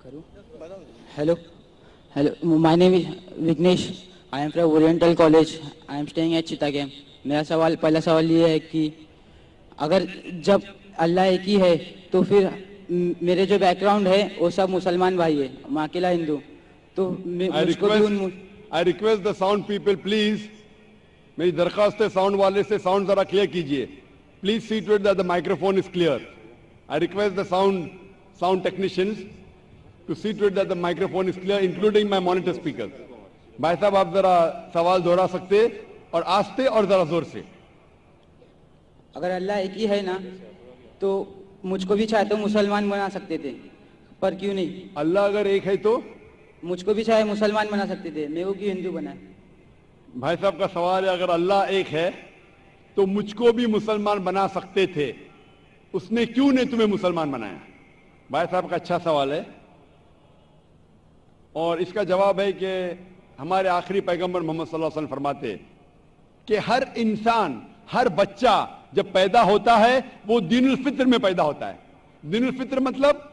Hello. Hello. My name is Vignesh. I am from Oriental College. I am staying at Chittagam. मेरा पहला सवाल ये है कि अगर जब अल्लाह एक ही है तो फिर मेरे जो बैकग्राउंड है वो सब मुसलमान भाई है, मैं अकेला हिंदू, तो मुझको भी I request the sound people please, मेरी दरखास्त है साउंड वाले से साउंड जरा क्लियर कीजिए. Please see to it that the microphone is clear. I request the sound technicians to see to it that the microphone is clear, including my monitor speakers. भाई साहब आप जरा सवाल दोहरा सकते और आस्ते और जरा जोर से. अगर अल्लाह एक ही है ना तो मुझको भी चाहे तो मुसलमान बना सकते थे, पर क्यों नहीं? अल्लाह अगर एक है तो मुझको भी चाहे मुसलमान बना सकते थे, मैं वो क्यों हिंदू बना? भाई साहब का सवाल है अगर अल्लाह एक है तो मुझको भी मुसलमान बना सकते थे, उसने क्यों नहीं तुम्हें मुसलमान बनाया? भाई साहब का अच्छा सवाल है और इसका जवाब है कि हमारे आखिरी पैगंबर मोहम्मद सल्लल्लाहु अलैहि वसल्लम फरमाते कि हर इंसान, हर बच्चा जब पैदा होता है वो दीनुल फित्र में पैदा होता है. दीनुल फित्र मतलब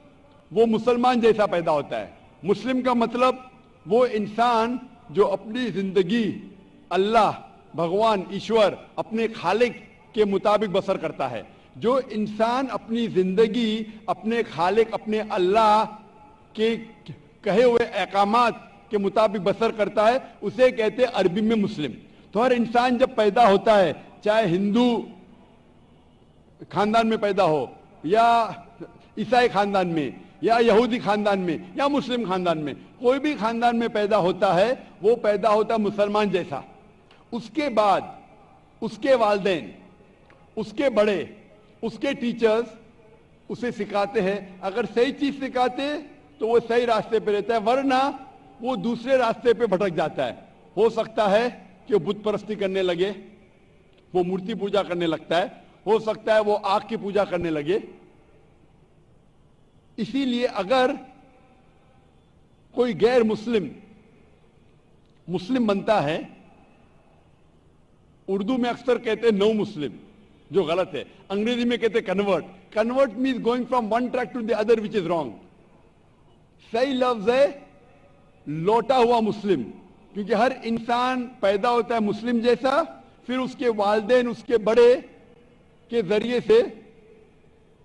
वो मुसलमान जैसा पैदा होता है. मुस्लिम का मतलब वो इंसान जो अपनी जिंदगी अल्लाह, भगवान, ईश्वर, अपने खालिक के मुताबिक बसर करता है. जो इंसान अपनी जिंदगी अपने खालिक, अपने अल्लाह के कहे हुए अहकामात के मुताबिक बसर करता है उसे कहते हैं अरबी में मुस्लिम. तो हर इंसान जब पैदा होता है, चाहे हिंदू खानदान में पैदा हो या ईसाई खानदान में या यहूदी खानदान में या मुस्लिम खानदान में, कोई भी खानदान में पैदा होता है वो पैदा होता है मुसलमान जैसा. उसके बाद उसके वालिदैन, उसके बड़े, उसके टीचर्स उसे सिखाते हैं. अगर सही चीज सिखाते तो वो सही रास्ते पे रहता है, वरना वो दूसरे रास्ते पे भटक जाता है. हो सकता है कि वो बुत परस्ती करने लगे, वो मूर्ति पूजा करने लगता है, हो सकता है वो आग की पूजा करने लगे. इसीलिए अगर कोई गैर मुस्लिम मुस्लिम बनता है, उर्दू में अक्सर कहते हैं नो मुस्लिम, जो गलत है. अंग्रेजी में कहते हैं convert. Convert means going from one track to the other which is wrong. सही लफ्ज है लौटा हुआ मुस्लिम, क्योंकि हर इंसान पैदा होता है मुस्लिम जैसा, फिर उसके वालिदैन, उसके बड़े के जरिए से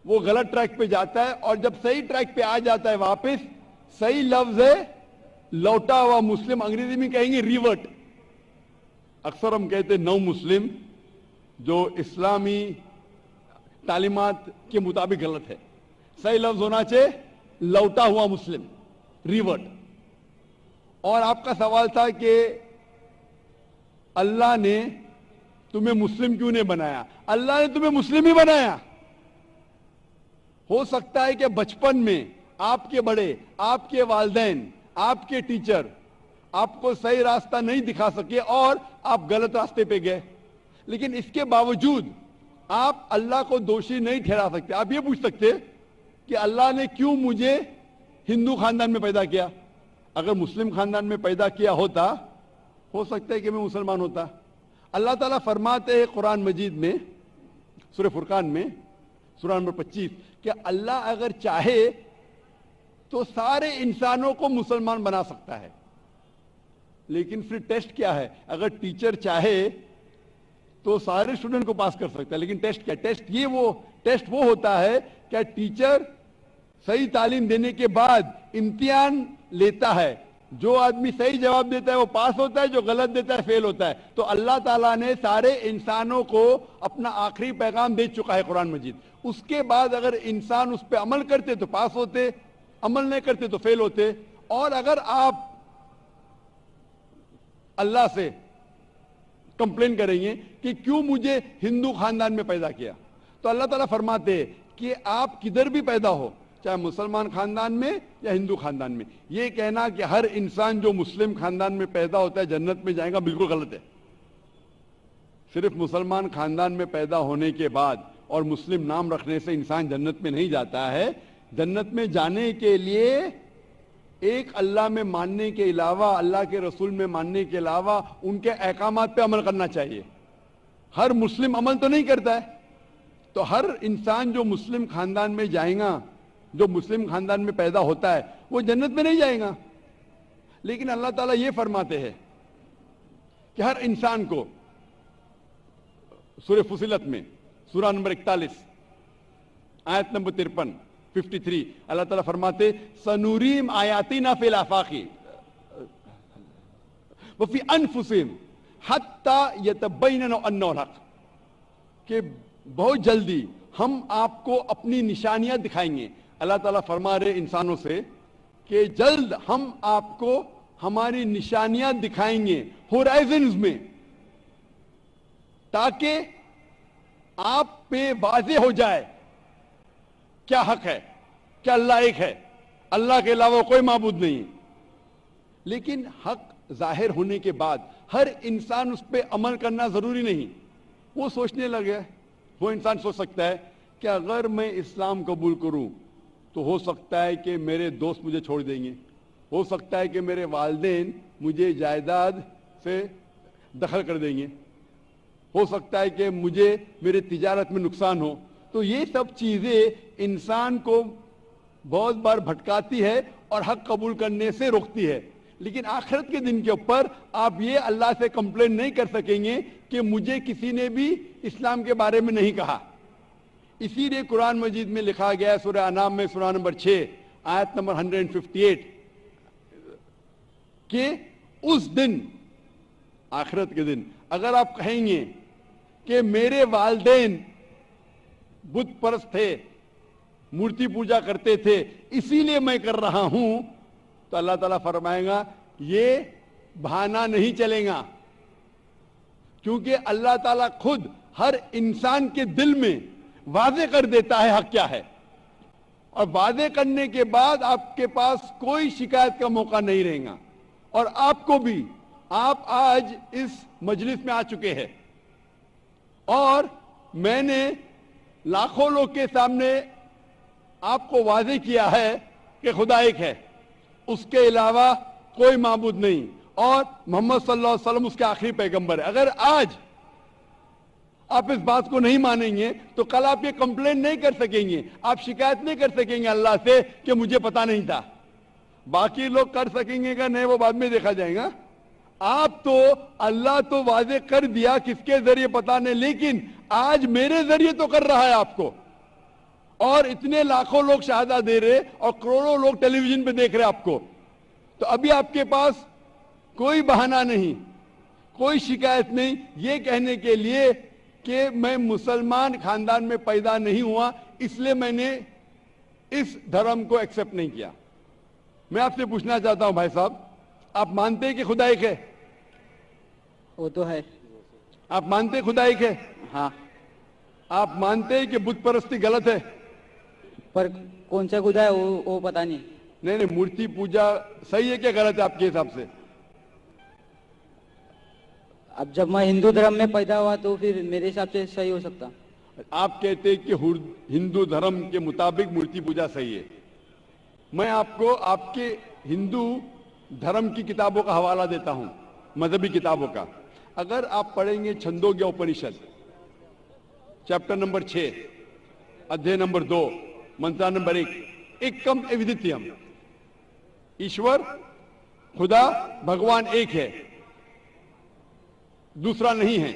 वो गलत ट्रैक पे जाता है और जब सही ट्रैक पे आ जाता है वापस, सही लफ्ज है लौटा हुआ मुस्लिम. अंग्रेजी में कहेंगे रिवर्ट. अक्सर हम कहते हैं नौ मुस्लिम, जो इस्लामी तालीमात के मुताबिक गलत है. सही लफ्ज होना चाहिए लौटा हुआ मुस्लिम, रिवर्ट. और आपका सवाल था कि अल्लाह ने तुम्हें मुस्लिम क्यों नहीं बनाया? अल्लाह ने तुम्हें मुस्लिम ही बनाया. हो सकता है कि बचपन में आपके बड़े, आपके वालिदैन, आपके टीचर आपको सही रास्ता नहीं दिखा सके और आप गलत रास्ते पे गए, लेकिन इसके बावजूद आप अल्लाह को दोषी नहीं ठहरा सकते. आप ये पूछ सकते कि अल्लाह ने क्यों मुझे हिंदू खानदान में पैदा किया? अगर मुस्लिम खानदान में पैदा किया होता, हो सकता है कि मैं मुसलमान होता. अल्लाह ताला फरमाते हैं कुरान मजीद में, सूरह फुरकान में, सूरह नंबर 25, कि अल्लाह अगर चाहे तो सारे इंसानों को मुसलमान बना सकता है. लेकिन फिर टेस्ट क्या है? अगर टीचर चाहे तो सारे स्टूडेंट को पास कर सकता है, लेकिन टेस्ट क्या? टेस्ट वो होता है क्या टीचर सही तालीम देने के बाद इम्तिहान लेता है. जो आदमी सही जवाब देता है वो पास होता है, जो गलत देता है फेल होता है. तो अल्लाह ताला ने सारे इंसानों को अपना आखिरी पैगाम दे चुका है कुरान मजीद. उसके बाद अगर इंसान उस पर अमल करते तो पास होते, अमल नहीं करते तो फेल होते. और अगर आप अल्लाह से कंप्लेन करेंगे कि क्यों मुझे हिंदू खानदान में पैदा किया, तो अल्लाह ताला फरमाते हैं कि आप किधर भी पैदा हो, चाहे मुसलमान खानदान में या हिंदू खानदान में, ये कहना कि हर इंसान जो मुस्लिम खानदान में पैदा होता है जन्नत में जाएगा, बिल्कुल गलत है. सिर्फ मुसलमान खानदान में पैदा होने के बाद और मुस्लिम नाम रखने से इंसान जन्नत में नहीं जाता है. जन्नत में जाने के लिए एक अल्लाह में मानने के अलावा, अल्लाह के रसूल में मानने के अलावा उनके अहकामात पे अमल करना चाहिए. हर मुस्लिम अमल तो नहीं करता है, तो हर इंसान जो मुस्लिम खानदान में जाएगा جو مسلم خاندان میں پیدا ہوتا ہے وہ جنت میں نہیں جائے گا. لیکن اللہ تعالیٰ یہ فرماتے ہیں کہ ہر انسان کو سورہ فصلت میں سورہ نمبر 41 آیت نمبر 53 اللہ تعالیٰ فرماتے سنوریم آیاتنا فی الآفاق وفی انفسہم حتی یتبین انہ الحق، کہ بہت جلدی ہم آپ کو اپنی نشانیاں دکھائیں گے. اللہ تعالیٰ فرما رہے انسانوں سے کہ جلد ہم آپ کو ہماری نشانیاں دکھائیں گے ہورائزنز میں، تاکہ آپ پہ واضح ہو جائے کیا حق ہے، کیا اللہ ایک ہے، اللہ کے علاوہ کوئی معبود نہیں. لیکن حق ظاہر ہونے کے بعد ہر انسان اس پہ عمل کرنا ضروری نہیں. وہ سوچنے لگے، وہ انسان سوچ سکتا ہے کہ اگر میں اسلام قبول کروں تو ہو سکتا ہے کہ میرے دوست مجھے چھوڑ دیں گے، ہو سکتا ہے کہ میرے والدین مجھے جائیداد سے دخل کر دیں گے، ہو سکتا ہے کہ مجھے میرے تجارت میں نقصان ہو. تو یہ سب چیزیں انسان کو بہت بار بھٹکاتی ہے اور حق قبول کرنے سے روکتی ہے. لیکن آخرت کے دن کے اوپر آپ یہ اللہ سے کمپلین نہیں کر سکیں گے کہ مجھے کسی نے بھی اسلام کے بارے میں نہیں کہا. اسی لیے قرآن مجید میں لکھا گیا ہے سورہ انعام میں سورہ نمبر 6 آیت نمبر 158 کہ اس دن، آخرت کے دن، اگر آپ کہیں گے کہ میرے والدین بت پرست تھے، مورتی پوجا کرتے تھے، اسی لیے میں کر رہا ہوں، تو اللہ تعالیٰ فرمائے گا یہ بہانہ نہیں چلے گا، کیونکہ اللہ تعالیٰ خود ہر انسان کے دل میں واضح کر دیتا ہے حق کیا ہے، اور واضح کرنے کے بعد آپ کے پاس کوئی شکایت کا موقع نہیں رہے گا. اور آپ کو بھی، آپ آج اس مجلس میں آ چکے ہیں اور میں نے لاکھوں لوگ کے سامنے آپ کو واضح کیا ہے کہ خدا ایک ہے، اس کے علاوہ کوئی معبود نہیں، اور محمد صلی اللہ علیہ وسلم اس کے آخری پیغمبر ہے. اگر آج آپ اس بات کو نہیں مانیں گے تو کل آپ یہ کمپلین نہیں کر سکیں گے، آپ شکایت نہیں کر سکیں گے اللہ سے کہ مجھے پتا نہیں تھا. باقی لوگ کر سکیں گے کہ نہیں، وہ بعد میں دیکھا جائے گا. آپ تو اللہ تو واضح کر دیا کس کے ذریعے پتا نہیں، لیکن آج میرے ذریعے تو کر رہا ہے آپ کو، اور اتنے لاکھوں لوگ شہادہ دے رہے اور کروڑوں لوگ ٹیلی ویژن پہ دیکھ رہے آپ کو. تو ابھی آپ کے پاس کوئی بہانہ نہیں، کوئی شکایت نہیں یہ کہنے کے لیے کہ میں مسلمان خاندان میں پیدا نہیں ہوا، اس لیے میں نے اس دھرم کو ایکسپٹ نہیں کیا. میں آپ سے پوچھنا چاہتا ہوں بھائی صاحب، آپ مانتے ہیں کہ خدا ایک ہے؟ وہ تو ہے. آپ مانتے ہیں خدا ایک ہے؟ ہاں. آپ مانتے ہیں کہ بت پرستی غلط ہے؟ پر کون سا خدا ہے وہ پتا نہیں. نہیں، مورتی پوجا صحیح ہے کہ غلط ہے آپ کے حساب سے؟ اب جب میں ہندو دھرم میں پیدا ہوا تو پھر میرے حساب سے صحیح ہو سکتا. آپ کہتے ہیں کہ ہندو دھرم کے مطابق مورتی پوجا صحیح ہے. میں آپ کو آپ کے ہندو دھرم کی کتابوں کا حوالہ دیتا ہوں، مذہبی کتابوں کا. اگر آپ پڑھیں گے چھندوگیہ اپنشد چیپٹر نمبر 6 ادھیے نمبر 2 منترا نمبر 1، ایکم ایودتیم، ایشور خدا بھگوان ایک ہے، دوسرا نہیں ہے.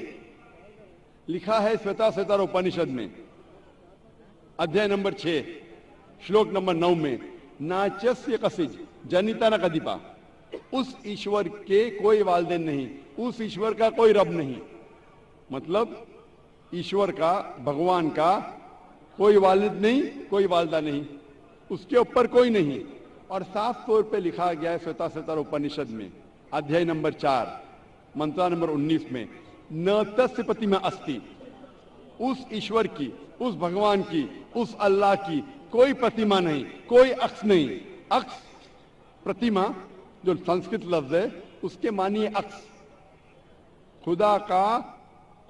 لکھا ہے سویتا سوتر اپنشد میں ادھیے نمبر 6 شلوک نمبر 9 میں، ناچسیہ کسج جنیتا نہ کدیپا، اس ایشور کے کوئی والدین نہیں، اس ایشور کا کوئی رب نہیں. مطلب ایشور کا، بھگوان کا کوئی والد نہیں، کوئی والدہ نہیں، اس کے اوپر کوئی نہیں. اور صاف طور پہ لکھا گیا ہے سویتا سوتر اپنشد میں ادھیے نمبر 4 منترا نمبر 19 میں، نہ تسیہ پرتیما استی، اس ایشور کی، اس بھگوان کی، اس اللہ کی کوئی پرتیما نہیں، کوئی عکس نہیں. عکس، پرتیما جو سنسکرت لفظ ہے اس کے معنی ہے عکس. خدا کا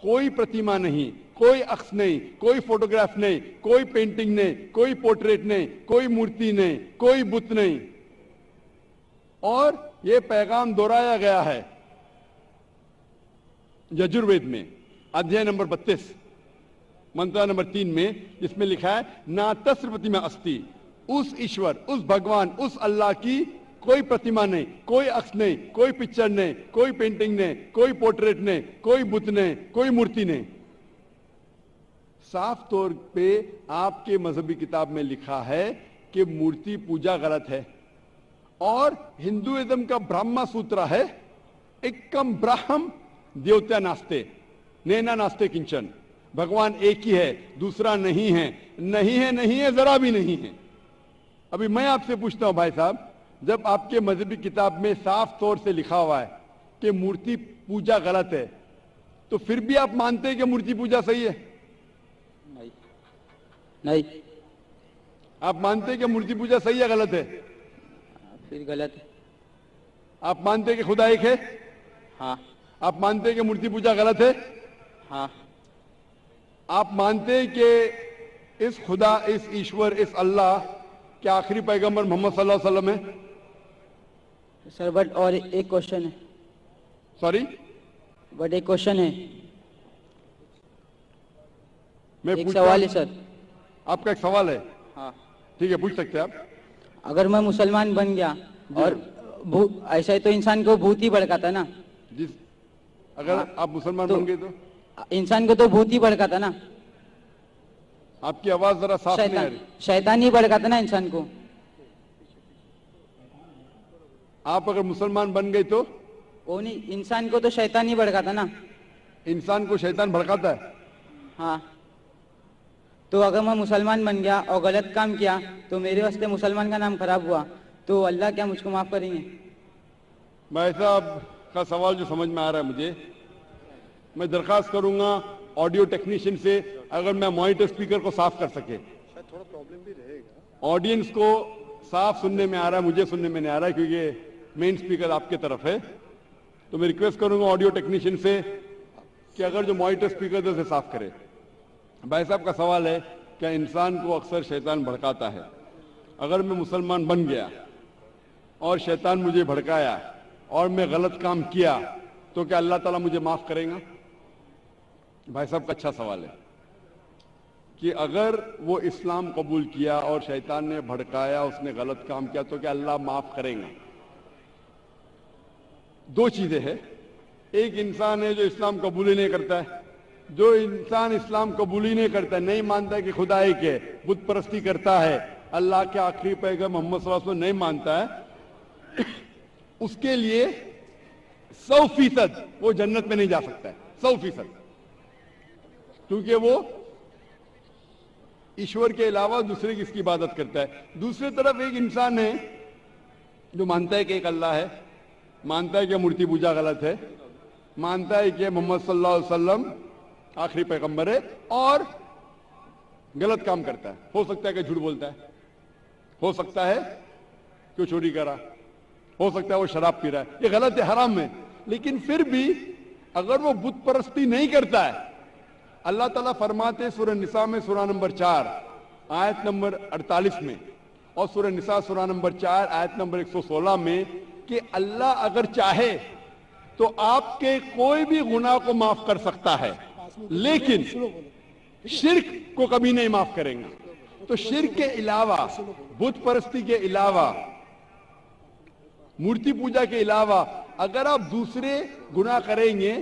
کوئی پرتیما نہیں، کوئی عکس نہیں، کوئی فوٹوگراف نہیں، کوئی پینٹنگ نہیں، کوئی پورٹریٹ نہیں، کوئی مورتی نہیں، کوئی بت نہیں. اور یہ پیغام دہرایا گیا ہے یجروید میں ادھیے نمبر 32 منترا نمبر 3 میں، جس میں لکھا ہے نا تسیہ پرتیما استی، उस ईश्वर, उस भगवान, उस अल्लाह की कोई प्रतिमा नहीं, कोई अक्स नहीं, कोई पिक्चर नहीं, कोई पेंटिंग नहीं, कोई पोर्ट्रेट नहीं, कोई बुत नहीं, कोई मूर्ति नहीं। साफ तौर पे आपके मजहबी किताब में लिखा है कि मूर्ति पूजा गलत है, और हिंदुइज्म का ब्रह्मा सूत्र है, एकम ब्रह्म देवता नास्ते नैना नास्ते किंचन, भगवान एक ही है, दूसरा नहीं है, नहीं है, नहीं है, जरा भी नहीं है। अभी मैं आपसे पूछता हूं भाई साहब, जब आपके मजहबी किताब में साफ तौर से लिखा हुआ है कि मूर्ति पूजा गलत है, तो फिर भी आप मानते हैं कि मूर्ति पूजा सही है? नहीं, नहीं। आप मानते हैं कि मूर्ति पूजा सही है, गलत है? फिर गलत है। आप मानते हैं कि खुदा एक है? हाँ। आप मानते हैं कि मूर्ति पूजा गलत है? हाँ। आप मानते हैं कि इस खुदा, इस ईश्वर, इस अल्लाह के आखिरी पैगंबर मोहम्मद सल्लल्लाहु अलैहि वसल्लम है? सर बट और एक क्वेश्चन है। सॉरी, बट एक क्वेश्चन है, मैं एक पूछ सवाल है सर। आपका एक सवाल है? हाँ। ठीक है, पूछ सकते हैं आप। अगर मैं मुसलमान बन गया और ऐसा ही तो इंसान को भूत ही भड़काता ना। जिस अगर हाँ, आप मुसलमान तो बन गए तो इंसान को तो भूत ही भड़काता ना। आपकी आवाज जरा साफ नहीं आ रही। शैतान ही भड़काता ना इंसान को। आप अगर मुसलमान बन गए तो वो नहीं, इंसान को तो शैतान ही भड़काता ना। इंसान को शैतान भड़काता है? हाँ। तो अगर मैं मुसलमान बन गया और गलत काम किया तो मेरे वास्ते मुसलमान का नाम खराब हुआ, तो अल्लाह क्या मुझको माफ करेंगे? भाई साहब का सवाल जो समझ में आ रहा है मुझे, मैं दरखास्त करूंगा ऑडियो टेक्नीशियन से, अगर मैं मॉनिटर स्पीकर को साफ कर सके। थोड़ा प्रॉब्लम भी रहेगा, ऑडियंस को साफ सुनने में आ रहा है, मुझे सुनने में नहीं आ रहा है क्योंकि मेन स्पीकर आपके तरफ है। तो मैं रिक्वेस्ट करूंगा ऑडियो टेक्नीशियन से कि अगर जो मॉनिटर स्पीकर उसे साफ करे। भाई साहब का सवाल है, क्या इंसान को अक्सर शैतान भड़काता है? अगर मैं मुसलमान बन गया और शैतान मुझे भड़काया और मैं गलत काम किया, तो क्या अल्लाह ताला मुझे माफ करेगा? भाई साहब का अच्छा सवाल है कि अगर वो इस्लाम कबूल किया और शैतान ने भड़काया, उसने गलत काम किया, तो क्या अल्लाह माफ करेगा? दो चीजें हैं। एक इंसान है जो इस्लाम कबूल ही नहीं करता है। जो इंसान इस्लाम कबूल ही नहीं करता है, नहीं मानता है कि खुदा एक है, बुत परस्ती करता है, अल्लाह के आखिरी पैगंबर मोहम्मद सल्लल्लाहु अलैहि वसल्लम नहीं मानता है, उसके लिए 100% वो जन्नत में नहीं जा सकता है। 100%, क्योंकि वो ईश्वर के अलावा दूसरे किसकी इबादत करता है। दूसरी तरफ एक इंसान है जो मानता है कि एक अल्लाह है, मानता है कि मूर्ति पूजा गलत है, मानता है कि मोहम्मद सल्लल्लाहु अलैहि वसल्लम आखिरी पैगंबर है, और गलत काम करता है। हो सकता है कि झूठ बोलता है, हो सकता है कि वो चोरी करा, हो सकता है वो शराब पी रहा है, ये गलत है, हराम है। लेकिन फिर भी अगर वो बुत परस्ती नहीं करता है, अल्लाह ताला फरमाते सूरह निसा में सूरह नंबर 4 आयत नंबर 48 में, और सूरह निसा सूरह नंबर 4 आयत नंबर 116 में कि अल्लाह अगर चाहे तो आपके कोई भी गुनाह को माफ कर सकता है, लेकिन शिर्क को कभी नहीं माफ करेंगे। तो शिर्क के अलावा, बुत परस्ती के अलावा, मूर्ति पूजा के अलावा अगर आप दूसरे गुनाह करेंगे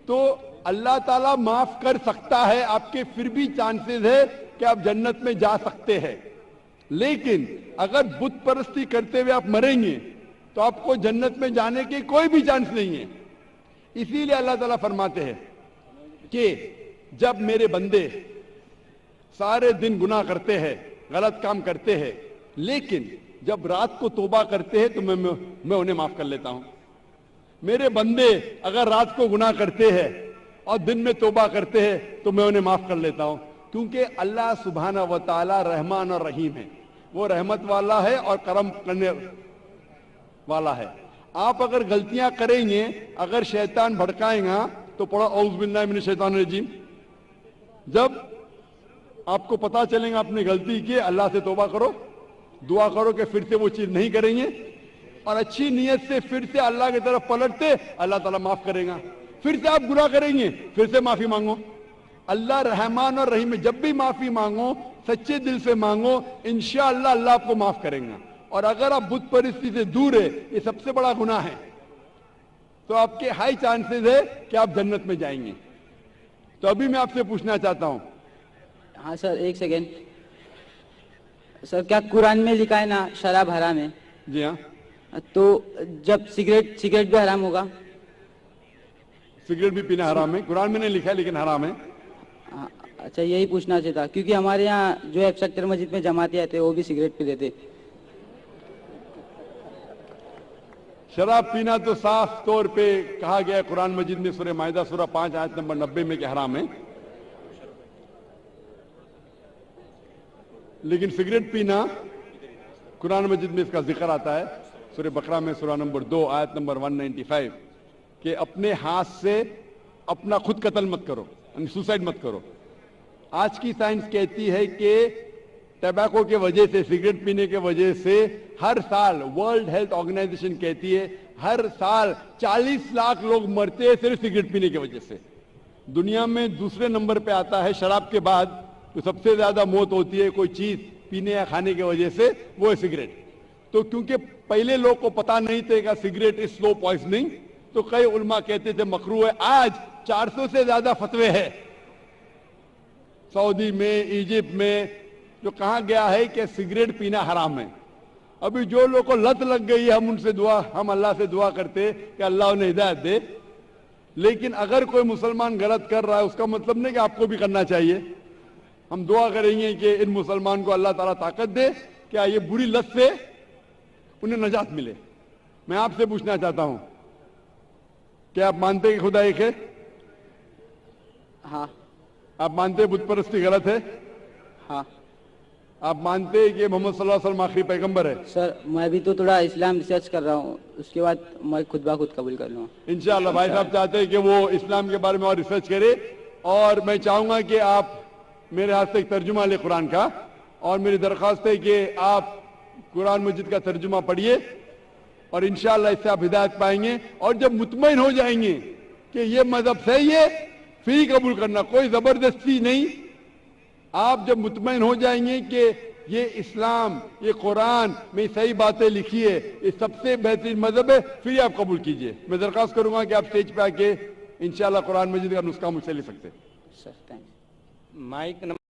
तो अल्लाह ताला माफ कर सकता है। आपके फिर भी चांसेस है कि आप जन्नत में जा सकते हैं। लेकिन अगर बुत परस्ती करते हुए आप मरेंगे तो आपको जन्नत में जाने के कोई भी चांस नहीं है। इसीलिए अल्लाह ताला फरमाते हैं कि जब मेरे बंदे सारे दिन गुनाह करते हैं, गलत काम करते हैं, लेकिन जब रात को तौबा करते हैं तो मैं उन्हें माफ कर लेता हूं। मेरे बंदे अगर रात को गुनाह करते हैं और दिन में तौबा करते हैं तो मैं उन्हें माफ कर लेता हूं, क्योंकि अल्लाह सुब्हाना व तआला रहमान और रहीम है। वो रहमत वाला है और करम करने वाला है। आप अगर गलतियां करेंगे, अगर शैतान भड़काएगा तो पढ़ो औज़ बिल्लाहि मिनश शैतानिर रजीम। जब आपको पता चलेगा आपने गलती की, अल्लाह से तौबा करो, दुआ करो कि फिर से वो चीज नहीं करेंगे, और अच्छी नीयत से फिर से अल्लाह की तरफ पलटते, अल्लाह ताला माफ करेगा। फिर से आप गुनाह करेंगे, फिर से माफी मांगो। अल्लाह रहमान और रहीम है, जब भी माफी मांगो سچے دل سے مانگو, انشاءاللہ اللہ آپ کو معاف کریں گا. اور اگر آپ بت پرستی سے دور ہے, یہ سب سے بڑا گناہ ہے, تو آپ کے ہائی چانسز ہے کہ آپ جنت میں جائیں گے. تو ابھی میں آپ سے پوچھنا چاہتا ہوں. ہاں سر, ایک سیکنڈ سر, کیا قرآن میں لکھا ہے نا شراب حرام ہے؟ جی ہاں, تو جب سگریٹ بھی حرام ہوگا؟ سگریٹ بھی پینا حرام ہے, قرآن میں نہیں لکھا ہے لیکن حرام ہے. اچھا, یہی پوچھنا چاہتا, کیونکہ ہمارے یہاں جو ہے سیکٹر مسجد میں جماعتی آتے ہیں وہ بھی سگریٹ پی لیتے. شراب پینا تو صاف طور پہ کہا گیا ہے قرآن مجید میں سورہ مائدہ سورہ 5 آیت نمبر 90 میں کہ حرام ہے. لیکن سگریٹ پینا قرآن مجید میں اس کا ذکر آتا ہے سورہ بقرہ میں سورہ نمبر 2 آیت نمبر 195 کہ اپنے ہاتھ سے اپنا خود قتل مت کرو, یعنی سوسائڈ مت کرو. آج کی سائنس کہتی ہے کہ ٹیباکو کے وجہ سے, سگریٹ پینے کے وجہ سے ہر سال ورلڈ ہیلتھ آرگنائزیشن کہتی ہے ہر سال 40 لاکھ لوگ مرتے ہیں صرف سگریٹ پینے کی وجہ سے. دنیا میں دوسرے نمبر پہ آتا ہے شراب کے بعد, جو سب سے زیادہ موت ہوتی ہے کوئی چیز پینے یا کھانے کی وجہ سے, وہ ہے سگریٹ. تو کیونکہ پہلے لوگ کو پتا نہیں تھے کہ سگریٹ از سلو پوائزننگ, تو کئی علماء کہتے تھے مکروہ ہے. آج 400 سے زیادہ فتوے ہیں سعودی میں, ایجپٹ میں, جو کہا گیا ہے کہ سگریٹ پینا حرام ہے. ابھی جو لوگ کو لت لگ گئی ہے, ہم اللہ سے دعا کرتے کہ اللہ انہیں ہدایت دے. لیکن اگر کوئی مسلمان غلط کر رہا ہے اس کا مطلب نہیں کہ آپ کو بھی کرنا چاہیے. ہم دعا کریں گے کہ ان مسلمان کو اللہ تعالیٰ طاقت دے کہ یہ بری لت سے انہیں نجات ملے. میں آپ سے پوچھنا چاہتا ہوں, کیا آپ مانتے کہ خدا ایک ہے؟ ہاں. آپ مانتے بت پرستی غلط ہے؟ ہاں. آپ مانتے کہ محمد صلی اللہ علیہ وسلم آخری پیغمبر ہے؟ سر, میں بھی تو تھوڑا اسلام ریسرچ کر رہا ہوں, اس کے بعد میں خود بخود قبول کر لوں گا انشاءاللہ. بھائی صاحب چاہتے ہیں کہ وہ اسلام کے بارے میں اور ریسرچ کرے, اور میں چاہوں گا کہ آپ میرے ہاتھ سے ایک ترجمہ لیں قرآن کا, اور میری درخواست ہے کہ آپ قرآن مجید کا ترجمہ پڑھیے, اور انشاءاللہ اس سے آپ ہدایت پائیں گے. اور جب مطمئن ہو جائیں گے کہ یہ مذہب صحیح ہے, پھر ہی قبول کرنا, کوئی زبردستی نہیں. آپ جب مطمئن ہو جائیں گے کہ یہ اسلام, یہ قرآن میں صحیح باتیں لکھی ہے, یہ سب سے بہترین مذہب ہے, پھر ہی آپ قبول کیجئے. میں درخواست کروں گا کہ آپ اسٹیج پہ آ کے انشاءاللہ قرآن مجید کا نسخہ مجھ سے لے سکتے. سر, تھینک یو. مائک